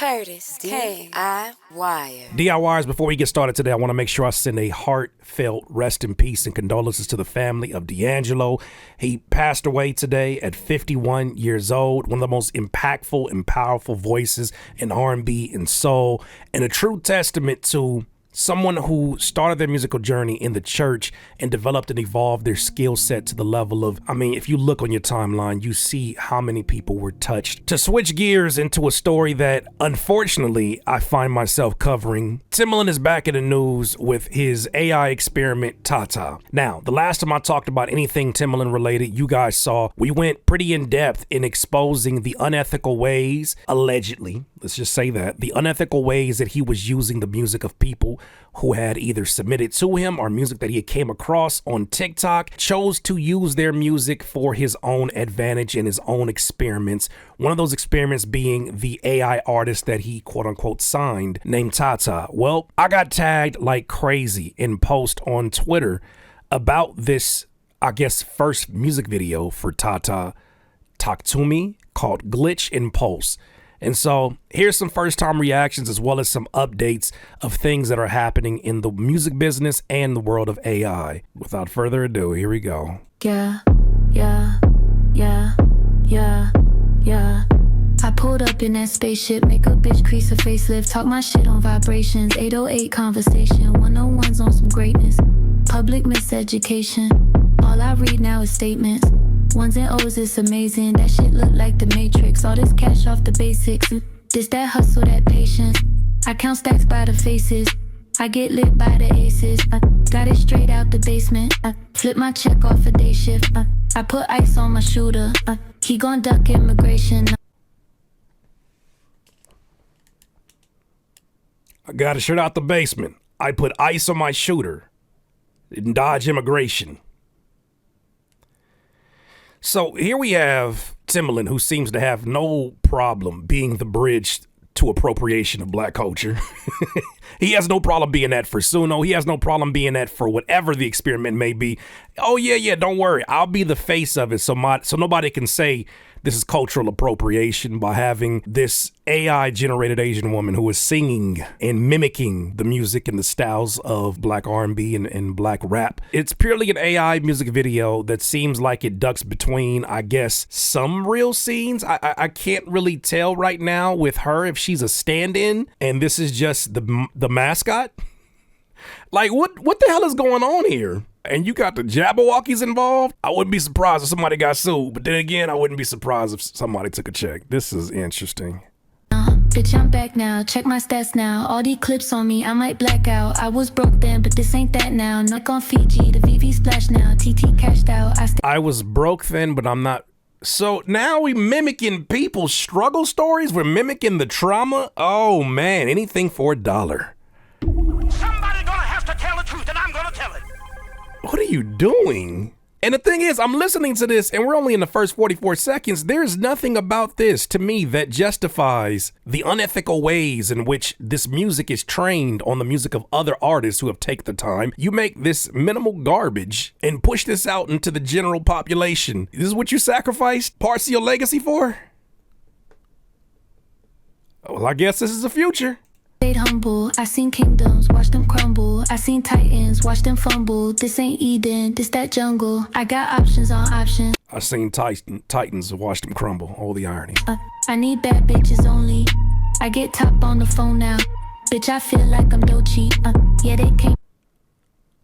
Curtis, DIY. DIYers, before we get started today, I want to make sure I send a heartfelt rest in peace and condolences to the family of D'Angelo. He passed away today at 51 years old, one of the most impactful and powerful voices in R&B and soul, and a true testament to someone who started their musical journey in the church and developed and evolved their skill set to the level of, if you look on your timeline, you see how many people were touched. To switch gears into a story that, unfortunately, I find myself covering, Timbaland is back in the news with his AI experiment, Tata. Now, the last time I talked about anything Timbaland related, you guys saw, we went pretty in depth in exposing the unethical ways, allegedly, let's just say that, the unethical ways that he was using the music of people who had either submitted to him or music that he came across on TikTok, chose to use their music for his own advantage and his own experiments. One of those experiments being the AI artist that he quote unquote signed named Tata. Well, I got tagged like crazy in post on Twitter about this, first music video for Tata, Talk to Me, called Glitch in Pulse. And so here's some first time reactions as well as some updates of things that are happening in the music business and the world of AI. Without further ado, here we go. Yeah. I pulled up in that spaceship, make a bitch crease a facelift, talk my shit on vibrations, 808 conversation, 101s on some greatness, public miseducation. All I read now is statements. Ones and O's, it's amazing. That shit look like the Matrix. All this cash off the basics. This that hustle, that patience. I count stacks by the faces. I get lit by the aces. Got it straight out the basement. Flip my check off a day shift. I put ice on my shooter. He gon' duck immigration. I got it straight out the basement. I put ice on my shooter. Didn't dodge immigration. So here we have Timbaland, who seems to have no problem being the bridge to appropriation of black culture. He has no problem being that for Suno. He has no problem being that for whatever the experiment may be. Oh, yeah, don't worry. I'll be the face of it so nobody can say this is cultural appropriation by having this AI-generated Asian woman who is singing and mimicking the music and the styles of black R&B and black rap. It's purely an AI music video that seems like it ducks between, some real scenes. I can't really tell right now with her if she's a stand-in and this is just the mascot. Like, what the hell is going on here? And you got the Jabberwockies involved? I wouldn't be surprised if somebody got sued. But then again, I wouldn't be surprised if somebody took a check. This is interesting. Bitch, I'm back now. Check my stats now. All these clips on me, I might black out. I was broke then, but this ain't that now. Knock on Fiji, the VV splash now. TT cashed out. I was broke then, but I'm not. So now we mimicking people's struggle stories? We're mimicking the trauma? Oh, man. Anything for $1. Somebody gonna have to tell the truth, and I'm gonna tell it. What are you doing? And the thing is, I'm listening to this and we're only in the first 44 seconds. There's nothing about this to me that justifies the unethical ways in which this music is trained on the music of other artists who have taken the time. You make this minimal garbage and push this out into the general population. This is what you sacrificed parts of your legacy for? Well, I guess this is the future. Stayed humble, I seen kingdoms, watch them crumble. I seen titans, watch them fumble. This ain't Eden, this that jungle. I got options on options. I seen titans, watch them crumble. All the irony. I need bad bitches only. I get top on the phone now. Bitch, I feel like I'm Doechii. Yeah, they can't.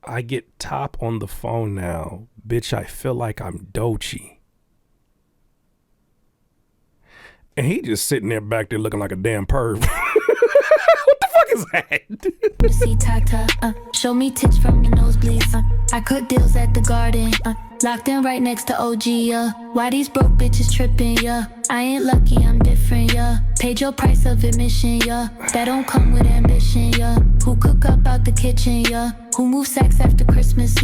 I get top on the phone now. Bitch, I feel like I'm Doechii. And he just sitting there back there looking like a damn perv. Is that? See Tata, show me tits from the nosebleeds. I cut deals at the garden, locked in right next to OG. Why these broke bitches tripping? I ain't lucky, I'm different. Paid your price of admission. That don't come with ambition. Who cook up out the kitchen? Who move sacks after Christmas?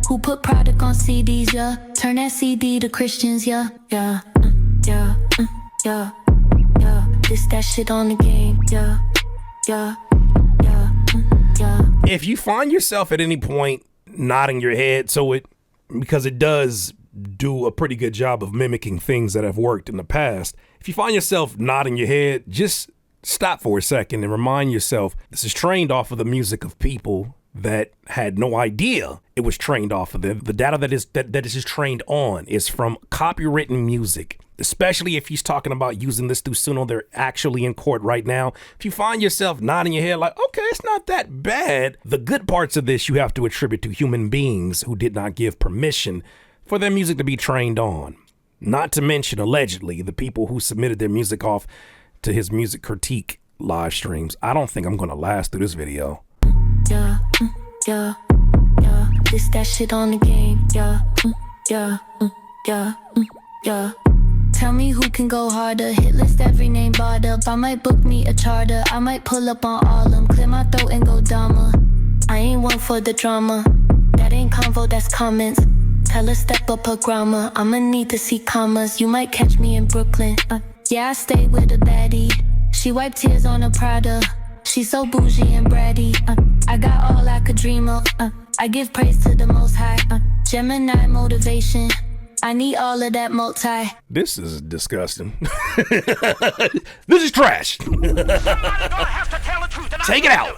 Who put product on CDs? Turn that CD to Christians. This that shit on the game. If you find yourself at any point nodding your head because it does do a pretty good job of mimicking things that have worked in the past. If you find yourself nodding your head, just stop for a second and remind yourself this is trained off of the music of people that had no idea it was trained off of them. The data that is trained on is from copywritten music, especially if he's talking about using this through Suno. They're actually in court right now. If you find yourself nodding your head like, okay, it's not that bad, the good parts of this you have to attribute to human beings who did not give permission for their music to be trained on. Not to mention, allegedly, the people who submitted their music off to his music critique live streams. I don't think I'm going to last through this video. Yeah, yeah, yeah. This that shit on the game. Yeah, yeah, yeah, yeah. Tell me who can go harder. Hit list every name barred up. I might book me a charter. I might pull up on all them. Clear my throat and go dumber. I ain't one for the drama. That ain't convo, that's comments. Tell her step up her grammar. I'ma need to see commas. You might catch me in Brooklyn. Yeah, I stay with a baddie. She wiped tears on her Prada. She's so bougie and bratty. I got all I could dream of. I give praise to the Most High. Gemini motivation. I need all of that multi. This is disgusting. This is trash. Take it out.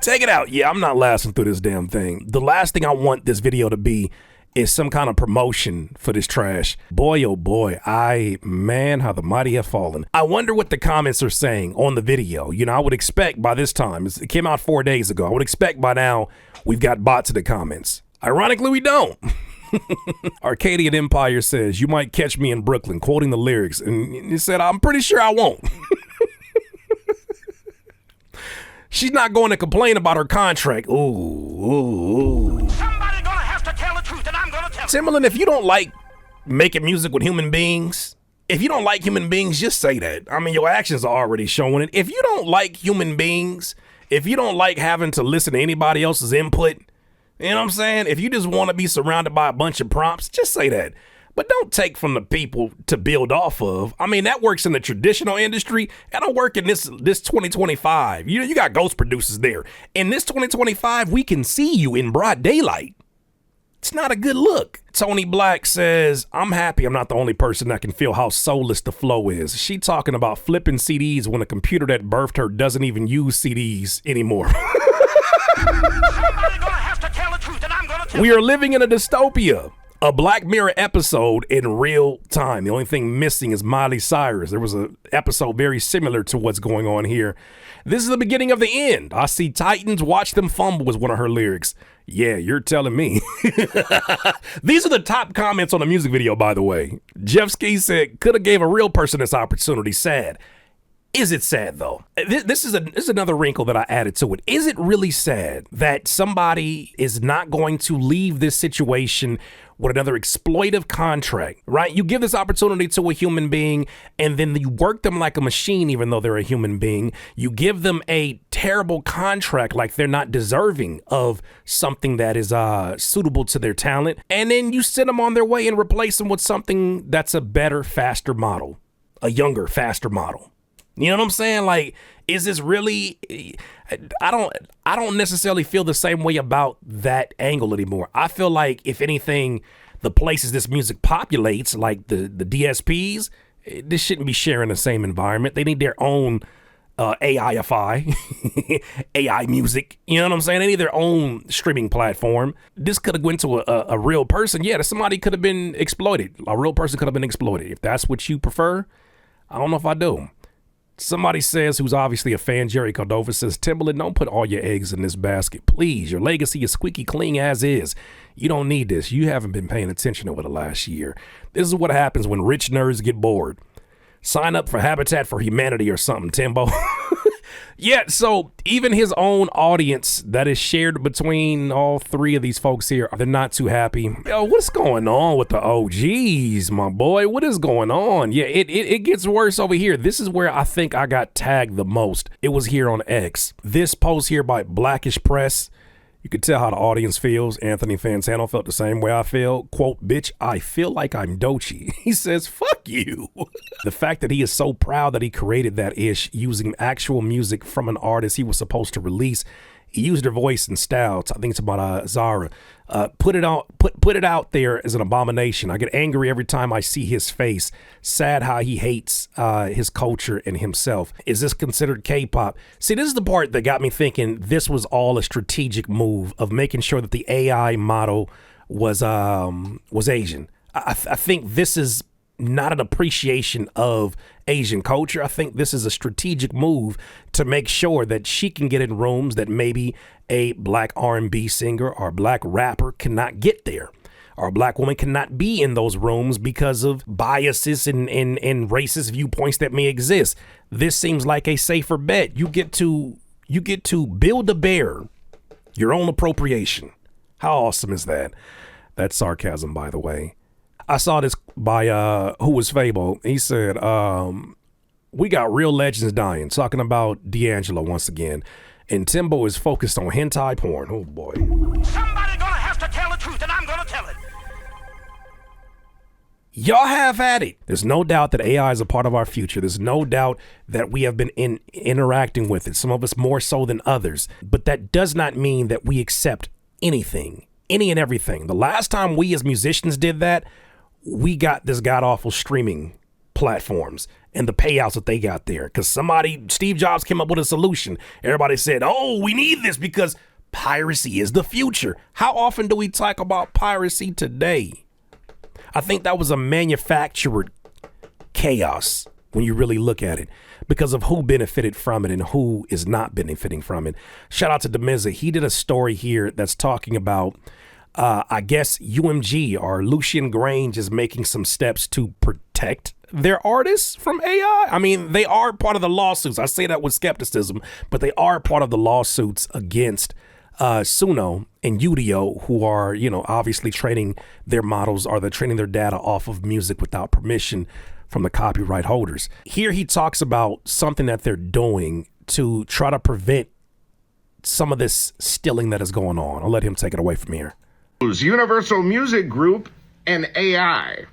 Take it out. Yeah, I'm not lasting through this damn thing. The last thing I want this video to be is some kind of promotion for this trash. Boy, oh boy, man, how the mighty have fallen. I wonder what the comments are saying on the video. You know, I would expect by this time, it came out 4 days ago, I would expect by now we've got bots in the comments. Ironically, we don't. Arcadian Empire says, you might catch me in Brooklyn, quoting the lyrics. And he said, I'm pretty sure I won't. She's not going to complain about her contract. Ooh. Somebody gonna have to tell the truth, and I'm gonna tell it. Timbaland, if you don't like making music with human beings, if you don't like human beings, just say that. I mean, your actions are already showing it. If you don't like human beings, if you don't like having to listen to anybody else's input, you know what I'm saying? If you just want to be surrounded by a bunch of prompts, just say that. But don't take from the people to build off of. I mean, that works in the traditional industry. That'll work in this 2025. You got ghost producers there. In this 2025, we can see you in broad daylight. It's not a good look. Tony Black says, I'm happy I'm not the only person that can feel how soulless the flow is. She talking about flipping CDs when a computer that birthed her doesn't even use CDs anymore. We are living in a dystopia. A Black Mirror episode in real time. The only thing missing is Miley Cyrus. There was an episode very similar to what's going on here. This is the beginning of the end. I see Titans, watch them fumble was one of her lyrics. Yeah, you're telling me. These are the top comments on the music video, by the way. Jeff Ski said, could have gave a real person this opportunity. Sad. Is it sad, though? This is another wrinkle that I added to it. Is it really sad that somebody is not going to leave this situation with another exploitive contract, right? You give this opportunity to a human being, and then you work them like a machine, even though they're a human being. You give them a terrible contract, like they're not deserving of something that is suitable to their talent. And then you send them on their way and replace them with something that's a better, faster model, a younger, faster model. You know what I'm saying? Like, is this really, I don't necessarily feel the same way about that angle anymore. I feel like, if anything, the places this music populates, like the DSPs, this shouldn't be sharing the same environment. They need their own AIFI, AI music. You know what I'm saying? They need their own streaming platform. This could have went to a real person. Yeah, somebody could have been exploited. A real person could have been exploited. If that's what you prefer, I don't know if I do. Somebody says, who's obviously a fan, Jerry Cordova says, Timbaland, don't put all your eggs in this basket. Please, your legacy is squeaky clean as is. You don't need this. You haven't been paying attention over the last year. This is what happens when rich nerds get bored. Sign up for Habitat for Humanity or something, Timbo. Yeah, so even his own audience that is shared between all three of these folks here, they're not too happy. Yo, what's going on with the OGs, my boy? What is going on? Yeah, it gets worse over here. This is where I think I got tagged the most. It was here on X. This post here by Blackish Press. You could tell how the audience feels. Anthony Fantano felt the same way I feel. Quote, bitch, I feel like I'm Doechii. He says, fuck you. The fact that he is so proud that he created that ish using actual music from an artist he was supposed to release He used her voice and style. I think it's about Zara. Put it out there as an abomination. I get angry every time I see his face. Sad how he hates his culture and himself. Is this considered K-pop? See, this is the part that got me thinking this was all a strategic move of making sure that the AI model was Asian. I think this is not an appreciation of Asian culture. I think this is a strategic move to make sure that she can get in rooms that maybe a black R&B singer or black rapper cannot get there, or a black woman cannot be in those rooms because of biases and racist viewpoints that may exist. This seems like a safer bet. You get to build a bear your own appropriation. How awesome is that? That's sarcasm, by the way. I saw this by Who Was Fable. He said, we got real legends dying, talking about D'Angelo once again. And Timbo is focused on hentai porn. Oh, boy. Somebody gonna have to tell the truth, and I'm gonna tell it. Y'all have at it. There's no doubt that AI is a part of our future. There's no doubt that we have been interacting with it, some of us more so than others. But that does not mean that we accept anything, any and everything. The last time we as musicians did that, we got this god-awful streaming platforms and the payouts that they got there. Because Steve Jobs came up with a solution. Everybody said, oh, we need this because piracy is the future. How often do we talk about piracy today? I think that was a manufactured chaos when you really look at it, because of who benefited from it and who is not benefiting from it. Shout out to Demiza. He did a story here that's talking about I guess UMG or Lucian Grange is making some steps to protect their artists from AI. I mean, they are part of the lawsuits. I say that with skepticism, but they are part of the lawsuits against Suno and Udio, who are, obviously training their models, or they're training their data off of music without permission from the copyright holders. Here he talks about something that they're doing to try to prevent some of this stealing that is going on. I'll let him take it away from here. Universal Music Group and AI.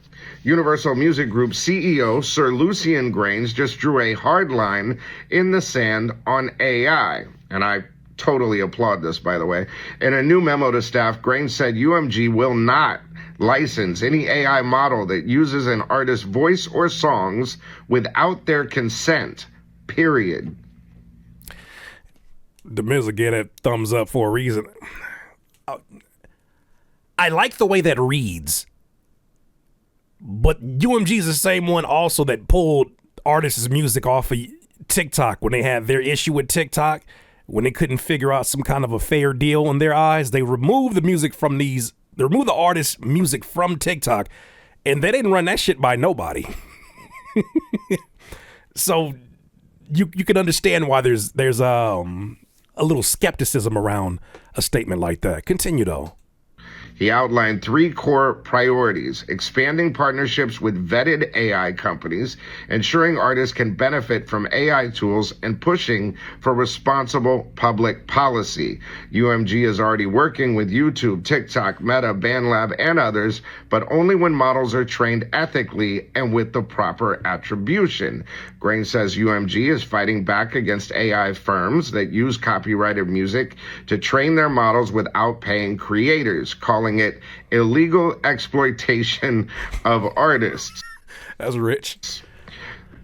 Universal Music Group CEO Sir Lucian Grange just drew a hard line in the sand on AI. And I totally applaud this, by the way. In a new memo to staff, Grange said UMG will not license any AI model that uses an artist's voice or songs without their consent, period. The Miz will get a thumbs up for a reason. I like the way that reads, but UMG is the same one also that pulled artists' music off of TikTok when they had their issue with TikTok, when they couldn't figure out some kind of a fair deal in their eyes. They removed the artist's music from TikTok, and they didn't run that shit by nobody. So you can understand why there's a little skepticism around a statement like that. Continue though. He outlined 3 core priorities: expanding partnerships with vetted AI companies, ensuring artists can benefit from AI tools, and pushing for responsible public policy. UMG is already working with YouTube, TikTok, Meta, BandLab, and others, but only when models are trained ethically and with the proper attribution. Grange says UMG is fighting back against AI firms that use copyrighted music to train their models without paying creators, calling it illegal exploitation of artists. That's rich.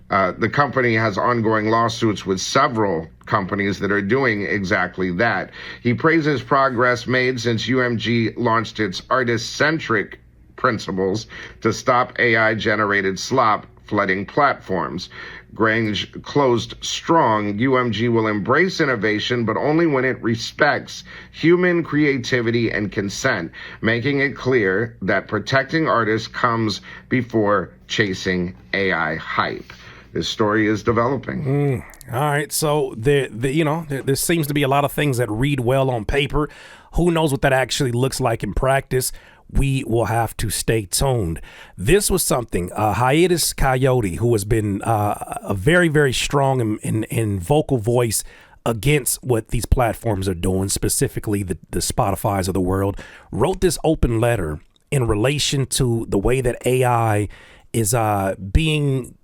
The company has ongoing lawsuits with several companies that are doing exactly that. He praises progress made since UMG launched its artist-centric principles to stop AI-generated slop flooding platforms. Grange closed strong. UMG will embrace innovation, but only when it respects human creativity and consent, making it clear that protecting artists comes before chasing AI hype. This story is developing. All right, so there seems to be a lot of things that read well on paper. Who knows what that actually looks like in practice? We will have to stay tuned. This was something, Hiatus Coyote, who has been a very, very strong and vocal voice against what these platforms are doing, specifically the Spotifys of the world, wrote this open letter in relation to the way that AI is being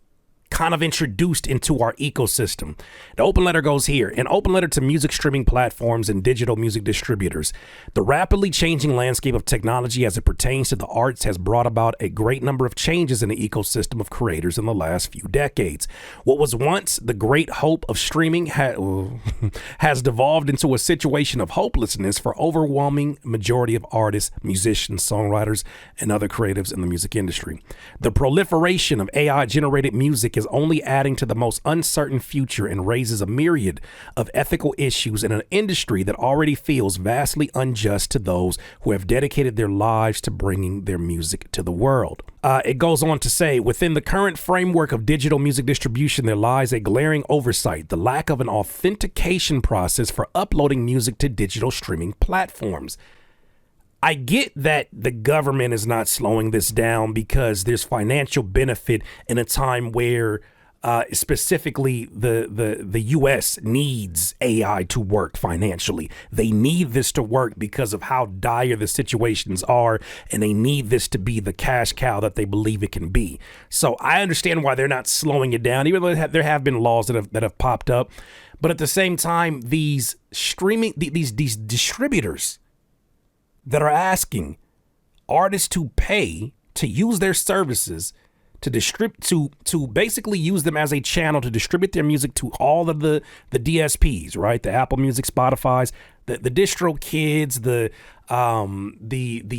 kind of introduced into our ecosystem. The open letter goes here. An open letter to music streaming platforms and digital music distributors. The rapidly changing landscape of technology as it pertains to the arts has brought about a great number of changes in the ecosystem of creators in the last few decades. What was once the great hope of streaming has devolved into a situation of hopelessness for overwhelming majority of artists, musicians, songwriters, and other creatives in the music industry. The proliferation of AI-generated music is only adding to the most uncertain future and raises a myriad of ethical issues in an industry that already feels vastly unjust to those who have dedicated their lives to bringing their music to the world. It goes on to say, within the current framework of digital music distribution, there lies a glaring oversight, the lack of an authentication process for uploading music to digital streaming platforms. I get that the government is not slowing this down because there's financial benefit in a time where specifically the U.S. needs AI to work financially. They need this to work because of how dire the situations are, and they need this to be the cash cow that they believe it can be. So I understand why they're not slowing it down, even though there have been laws that have popped up. But at the same time, these distributors that are asking artists to pay to use their services to basically use them as a channel to distribute their music to all of the DSPs, right? The Apple Music, Spotify's, the distro kids, the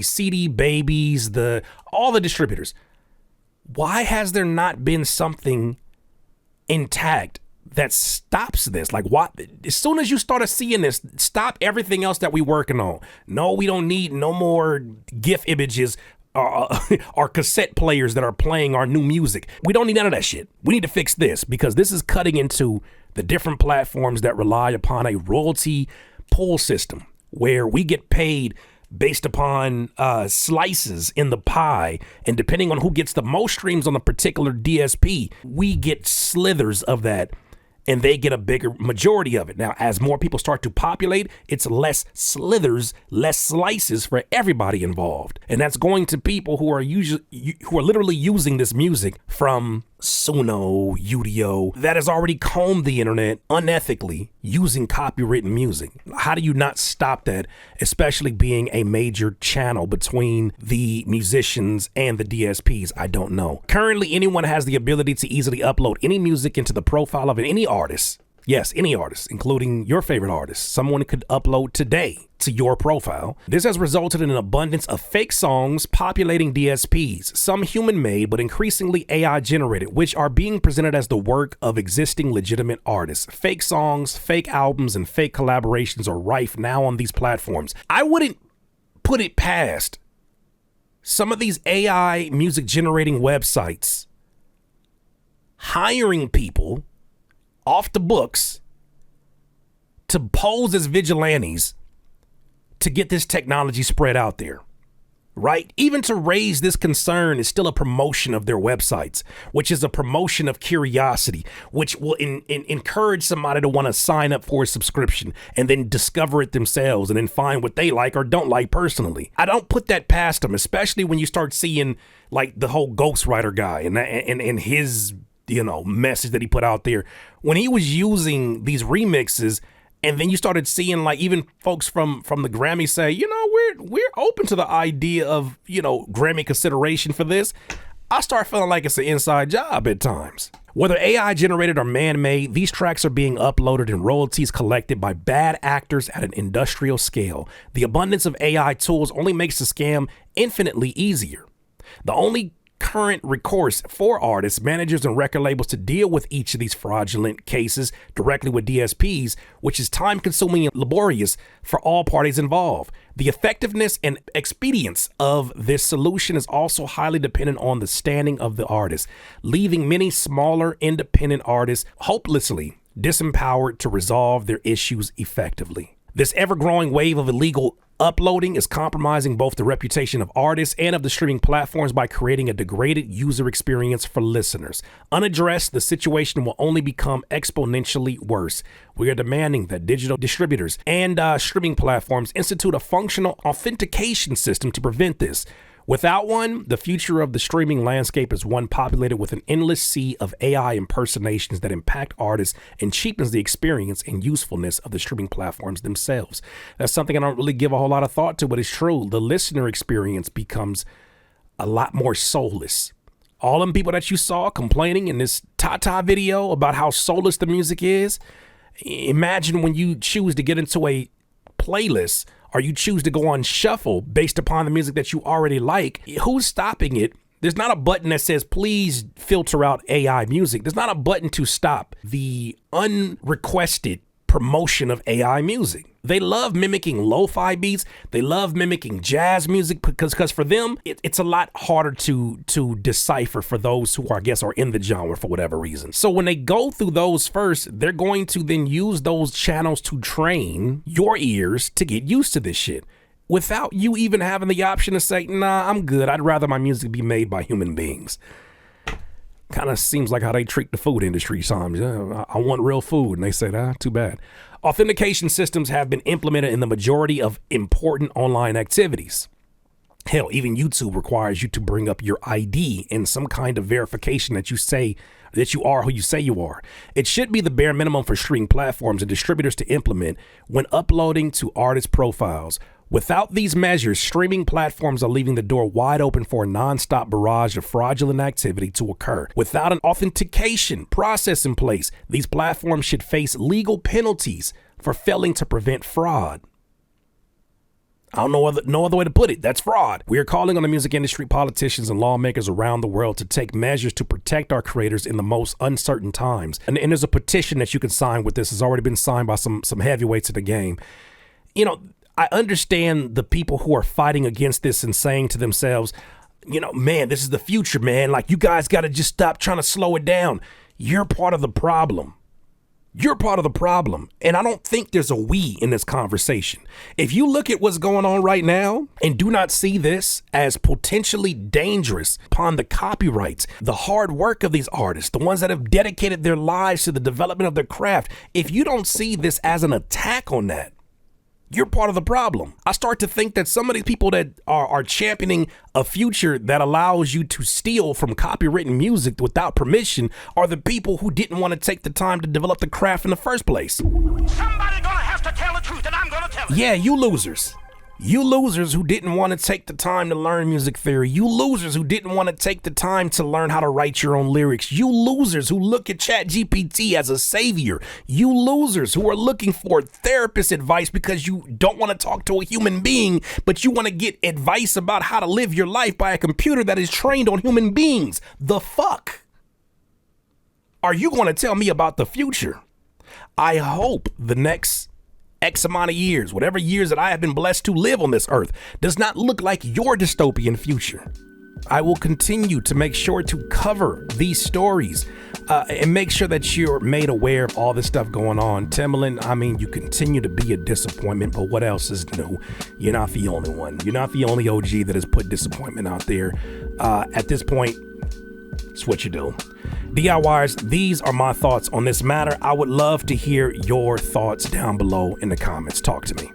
CD babies, all the distributors. Why has there not been something intact that stops this? Like, what? As soon as you started seeing this, stop everything else that we working on. No, we don't need no more GIF images or cassette players that are playing our new music. We don't need none of that shit. We need to fix this because this is cutting into the different platforms that rely upon a royalty pool system where we get paid based upon slices in the pie, and depending on who gets the most streams on a particular DSP, we get slithers of that, and they get a bigger majority of it. Now, as more people start to populate, it's less slithers, less slices for everybody involved. And that's going to people who are literally using this music from Suno, Udio, that has already combed the internet unethically using copywritten music. How do you not stop that, especially being a major channel between the musicians and the DSPs? I don't know. Currently, anyone has the ability to easily upload any music into the profile of any artist. Yes, any artist, including your favorite artist. Someone could upload today to your profile. This has resulted in an abundance of fake songs populating DSPs, some human-made but increasingly AI-generated, which are being presented as the work of existing legitimate artists. Fake songs, fake albums, and fake collaborations are rife now on these platforms. I wouldn't put it past some of these AI music-generating websites hiring people off the books to pose as vigilantes to get this technology spread out there, right? Even to raise this concern is still a promotion of their websites, which is a promotion of curiosity, which will encourage somebody to want to sign up for a subscription and then discover it themselves and then find what they like or don't like personally. I don't put that past them, especially when you start seeing like the whole ghostwriter guy and his message that he put out there when he was using these remixes. And then you started seeing like even folks from the Grammy say, we're open to the idea of, Grammy consideration for this. I start feeling like it's an inside job at times. Whether AI generated or man-made, these tracks are being uploaded and royalties collected by bad actors at an industrial scale. The abundance of AI tools only makes the scam infinitely easier. The only current recourse for artists, managers, and record labels to deal with each of these fraudulent cases directly with DSPs, which is time-consuming and laborious for all parties involved. The effectiveness and expedience of this solution is also highly dependent on the standing of the artist, leaving many smaller independent artists hopelessly disempowered to resolve their issues effectively. This ever-growing wave of illegal uploading is compromising both the reputation of artists and of the streaming platforms by creating a degraded user experience for listeners. Unaddressed, the situation will only become exponentially worse. We are demanding that digital distributors and streaming platforms institute a functional authentication system to prevent this. Without one, the future of the streaming landscape is one populated with an endless sea of AI impersonations that impact artists and cheapens the experience and usefulness of the streaming platforms themselves. That's something I don't really give a whole lot of thought to, but it's true. The listener experience becomes a lot more soulless. All them people that you saw complaining in this Tata video about how soulless the music is, imagine when you choose to get into a playlist or you choose to go on shuffle based upon the music that you already like. Who's stopping it? There's not a button that says, please filter out AI music. There's not a button to stop the unrequested promotion of AI music. They love mimicking lo-fi beats. They love mimicking jazz music because for them, it's a lot harder to decipher for those who are in the genre for whatever reason. So when they go through those first, they're going to then use those channels to train your ears to get used to this shit without you even having the option to say, nah, I'm good. I'd rather my music be made by human beings. Kind of seems like how they treat the food industry sometimes. I want real food. And they say, too bad. Authentication systems have been implemented in the majority of important online activities. Hell, even YouTube requires you to bring up your ID and some kind of verification that you say that you are who you say you are. It should be the bare minimum for streaming platforms and distributors to implement when uploading to artist profiles. Without these measures, streaming platforms are leaving the door wide open for a nonstop barrage of fraudulent activity to occur. Without an authentication process in place, these platforms should face legal penalties for failing to prevent fraud. I don't know no other way to put it. That's fraud. We are calling on the music industry, politicians, and lawmakers around the world to take measures to protect our creators in the most uncertain times. And there's a petition that you can sign with this. It's already been signed by some heavyweights in the game. You know, I understand the people who are fighting against this and saying to themselves, you know, man, this is the future, man. Like, you guys got to just stop trying to slow it down. You're part of the problem. You're part of the problem. And I don't think there's a we in this conversation. If you look at what's going on right now and do not see this as potentially dangerous upon the copyrights, the hard work of these artists, the ones that have dedicated their lives to the development of their craft, if you don't see this as an attack on that, you're part of the problem. I start to think that some of these people that are championing a future that allows you to steal from copywritten music without permission are the people who didn't want to take the time to develop the craft in the first place. Somebody gonna have to tell the truth, and I'm gonna tell it. Yeah, you losers. You losers who didn't want to take the time to learn music theory. You losers who didn't want to take the time to learn how to write your own lyrics. You losers who look at ChatGPT as a savior. You losers who are looking for therapist advice because you don't want to talk to a human being, but you want to get advice about how to live your life by a computer that is trained on human beings. The fuck are you going to tell me about the future? I hope the next X amount of years, whatever years that I have been blessed to live on this earth, does not look like your dystopian future. I will continue to make sure to cover these stories and make sure that you're made aware of all this stuff going on. Timbaland, I mean, you continue to be a disappointment, but what else is new? You're not the only one. You're not the only OG that has put disappointment out there. At this point, it's what you do. DIYers, these are my thoughts on this matter. I would love to hear your thoughts down below in the comments. Talk to me.